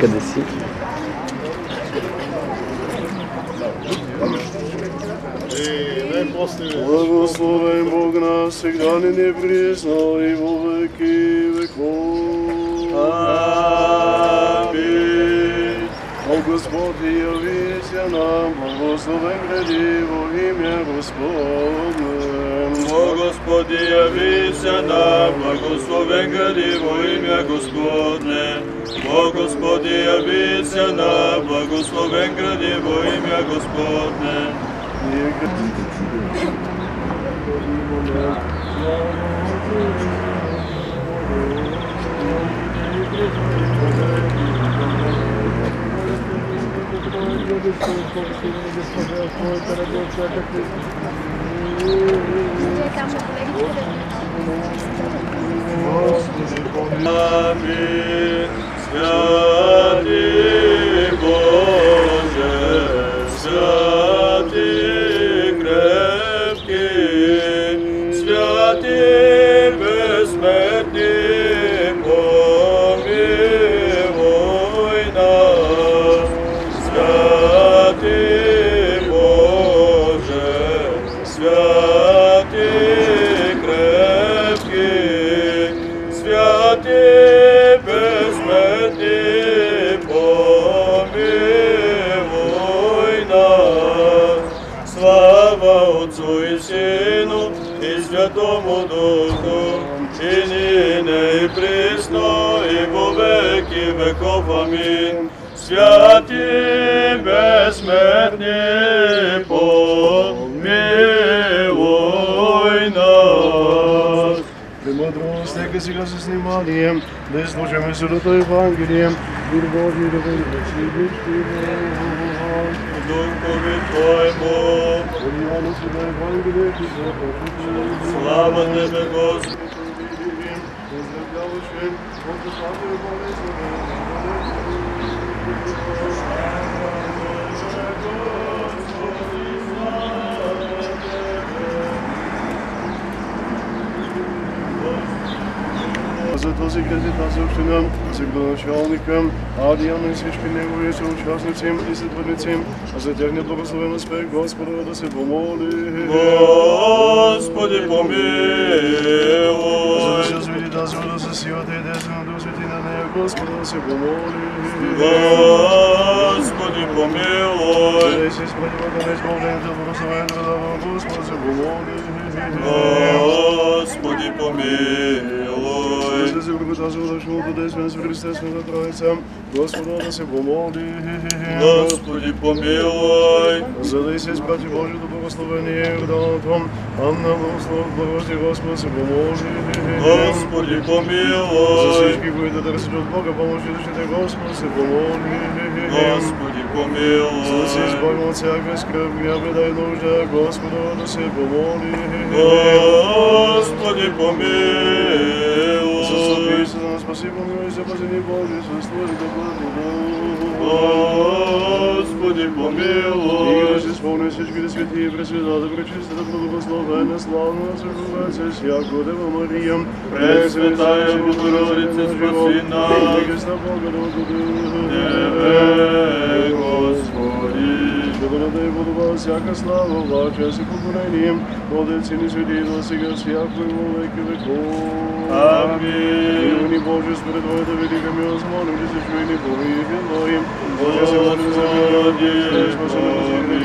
Къде си? Благословен Бог нас, сега не присно и во веки веков. Амин. О Господи, яви се нам, благословен гради во имя Господне. О Господи, яви се нам, благословен гради во имя Господне. О Господи, яви се нам, благословен гради во имя Господне. Амин. Святи Боже, святи крепки, святи безсмертни, помилуй нас. Святи Боже, святи крепки, святи безсмертни, помилуй нас. Слава Отцу и Сину и Святому Духу, и ныне и присно и во веки веков. Амин. Святи безсмертни, помилуй нас. Премудрост, нека сега с вниманием, да изслушаме Святото Евангелие, мир Божий да бъде с Духови Твоему, слава Тебе, Господи. За този град, тази община, за градоначалника, Адиана и всички негови съучастници и сътрудници, а за тяхния благословен успех, Господа да се помоли. Господи, помилуй. За да се освети тази вода със силата и действието на Дух Свети на нея, Господа да се помоли. Господи, помилуй. За да се изпрати вода на изпълнението, благословен да дава, Господа се помоли. Господи, помилуй. За да се приготвя удачното действие на Святоотечествената Троица, Господа да се помоли. Господи, помилуй. За да и се изпрати Божието благословение и Йорданото, Анна благослов, благоти Господ се помоли. Господи, За помилуй. всички, които търсят от Бога помощ, идущите Господ се помоли. Господи, помилуй. За да се избавим от всяка скръб, гняв, беда и нужда, Господа да се помоли. Господи, помилуй. Застъпи се да нас спаси, помилуй, запази ни Боже, с Твоята благодат. Господи, помилуй. И да се изпълни всичките свети и пресвятата, пречистата, благословена, славна, Църковеца, всяко Дева Мария, Пресветая Богородица, спаси нас. Христа Бога да Тебе, Господи. Ще да даде подобава всяка слава, влача си поклонение, Отец и ни свети, да сега всяко и во веки веков. Амин. Милуй Боже, според Твоята велика милост, молим Ти се, чуй ни по веки Твоим. Боже, се молим за мир, да спасено Господи,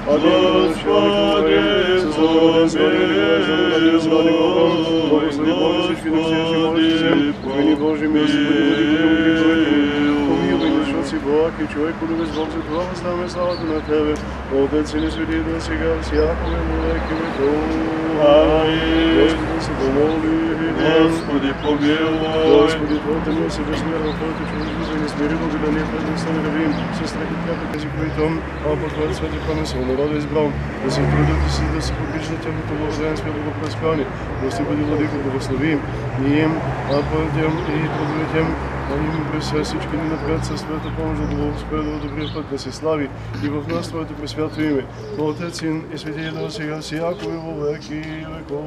Господи, Господи, със задоволен славен Боже, славен Богом, благослови Боже, всички души, молите се, помини Боже, милости, помилуй, защото си благ и човек, любез Бог, за това въздаваме славата на Тебе, Отец и ни свети да сега, всякога во веки веков. Амин. Господи, се помоли. Господи, помилуй. Господи, Твоята милост е безмерна, Твоята човечност е несмиримо, за да ни е предността на любим, с страх и тяха тези, които Твоят свети панесъл, народа избрал, да се трудят и си да се подпишат тяхното благоденствие да го преспани. Господи, Владико, благослови и им, пътям и трудовите а им през всички ни напред със Света помощ да благоспреда от добрия път да се слави и в нас Твоето пресвято име. Отец, Син и Свети да сега всяко и во веки веков.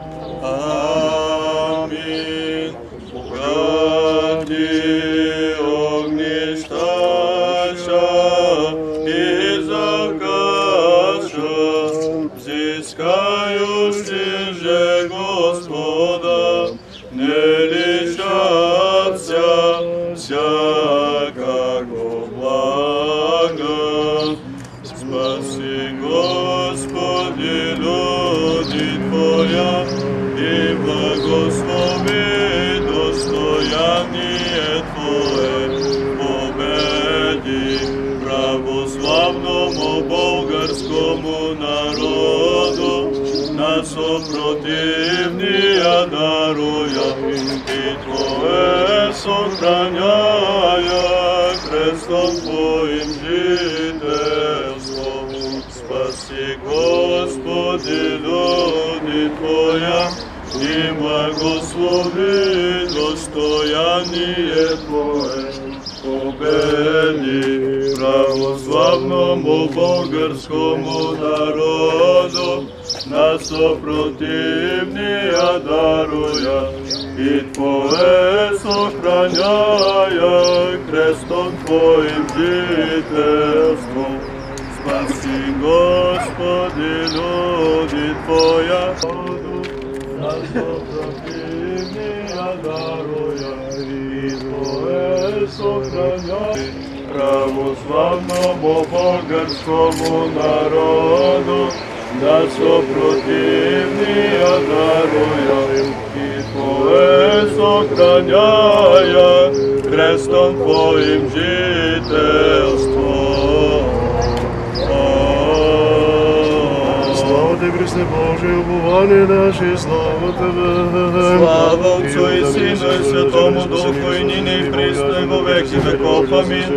Амин. Ради огнищача и закаша, взискающи же Господа, не лишатся всякого блага. Спаси, Господи, люди Твоя, и благослови достояние Твое, победи православному българскому народу, на сопротивния даруя, и Твое сохраняя крестом Твоим жительство. Спаси, Господи, люди Твоя, и благослови достояние Твое, победи православному българскому народу, на сопротивния даруя, и Твое сохраняя крестом Твоим жительство. Спаси, Господи, люди Твоя, на сопротивния даруя, и Твое сохраняя православному българскому народу, на сопротивния даруя, и Твое сохраняя крестом Твоим жительство. Слава Тебе, Христе Божие, упование наше, слава Тебе. Слава Отцу и Сину и Святому Духу, и нине и присно и во веки веков. Амин.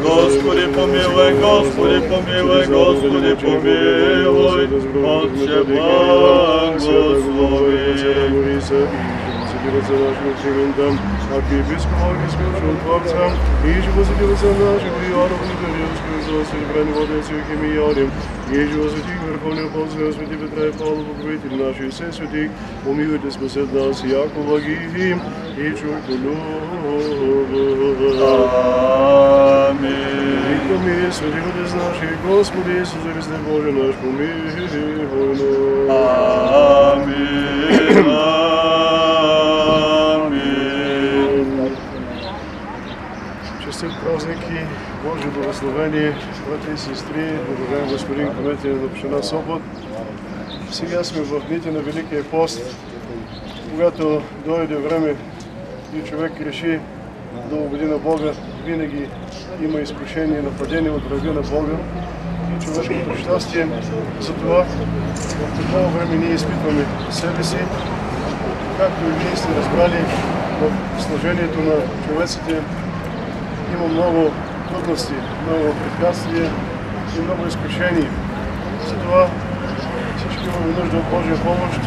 Господи помилуй, Господи помилуй, Господи помилуй, Отче благослови. Собираться нашим цивилям, архиепископом, архиепископом, Творцем, и живо задеваться нашим приором, Николаевским, Господи, брани водец и химиярем, и живо святих Верховный Апостол, Святи Петра и Павла, покровитель наших, и все святых, помилуйте, спасет нас, яко благим, и чуйку любовь. Амин. И помилуй, святых Отец наших, Господи Иисусе Христе Божий наш, помилуй нас. Амин. Честит празник и Божие благословение, брати и сестри, благодарен господин кметин на община Сопот. Сега сме в дните на Великия пост, когато дойде време и човек реши да угоди на Бога, винаги има изкушение, нападение от врага на Бога и човешкото щастие. Затова в такова време ние изпитваме себе си, както и вие сте разбрали в служението на човеците. Има много трудности, много препятствия и много изкушения. Затова всички имаме нужда от Божия помощ.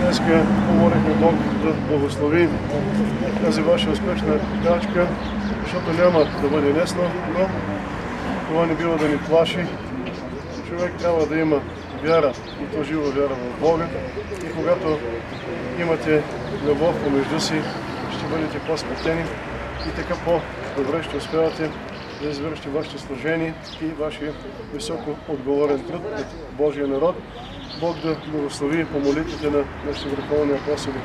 Днеска помолихме Бог да благослови тази ваша успешна крачка, защото няма да бъде лесно, но това не бива да ни плаши. Човек трябва да има вяра, и то жива вяра в Бога. И когато имате любов помежду си, ще бъдете по-сплотени и така по-добре ще успявате да извършите вашето служение и вашия високо отговорен труд пред Божия народ. Бог да благослови по молитвите на нашите върховни апостоли,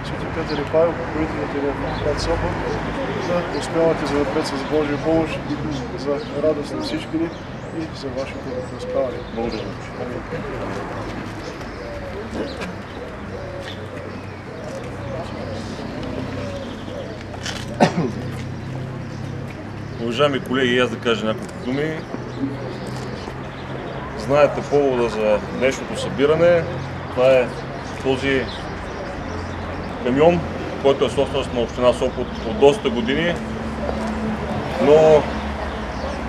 Свети Петър и Павел, покровителите на град Сопот, да успявате занапред с Божия помощ за радост на всички ни и за вашето успяване. Благодаря. Уважаеми колеги, аз да кажа няколко думи. Знаете повода за днешното събиране. Това е този камион, който е собственост на община Сопот от доста години, но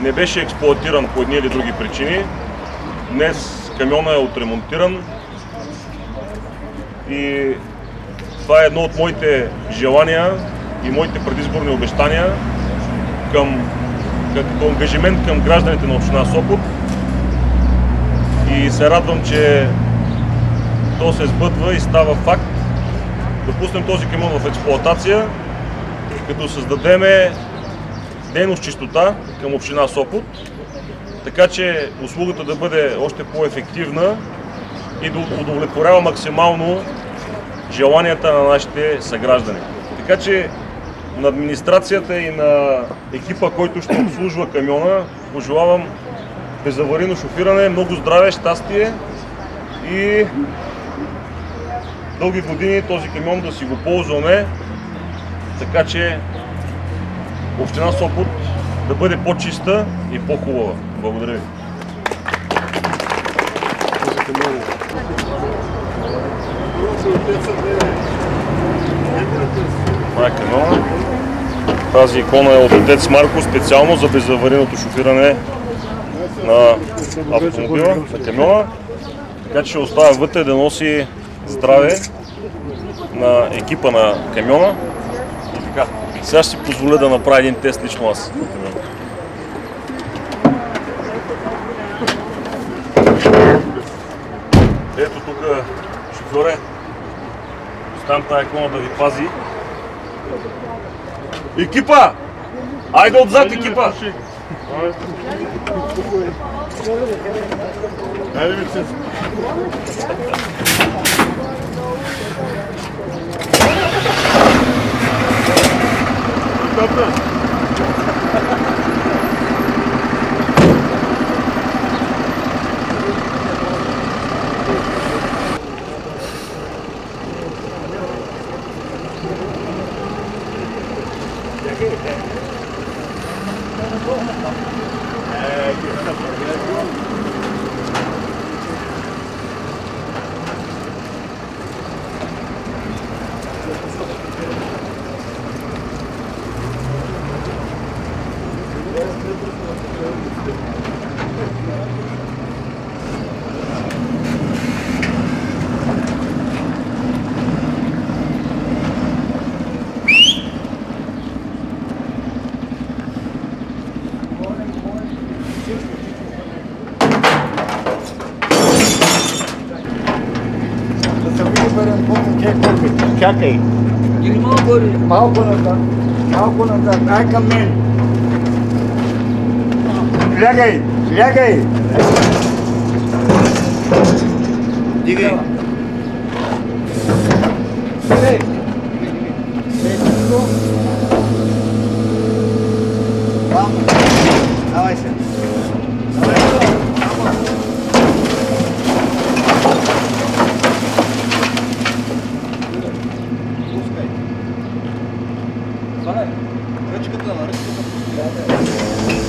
не беше експлоатиран по едни или други причини. Днес камиона е отремонтиран и това е едно от моите желания и моите предизборни обещания като ангажимент към гражданите на община Сопот и се радвам, че то се сбъдва и става факт. Да пуснем този камион в експлоатация, като създадеме дейност чистота към община Сопот, така че услугата да бъде още по-ефективна и да удовлетворява максимално желанията на нашите съграждани. Така че на администрацията и на екипа, който ще обслужва камиона, пожелавам безаварийно шофиране, много здраве, щастие и дълги години този камион да си го ползваме, така че община Сопот да бъде по-чиста и по-хубава. Благодаря ви. Това е камиона. Тази икона е от отец Марко специално за безаварийното шофиране на автомобила, на камиона. Така че ще оставя вътре да носи здраве на екипа на камиона. И така, сега ще си позволя да направя един тест лично аз. Ето тук шофьоре, оставям тази икона да ви пази. Екипа! Айде отзад, екипа! Айде ми се. Чакай. Малко назад. Малко назад. Ай към мен. Слягай. Слягай. Дигай. Слягай. Давай се. Ръчката на ръчката.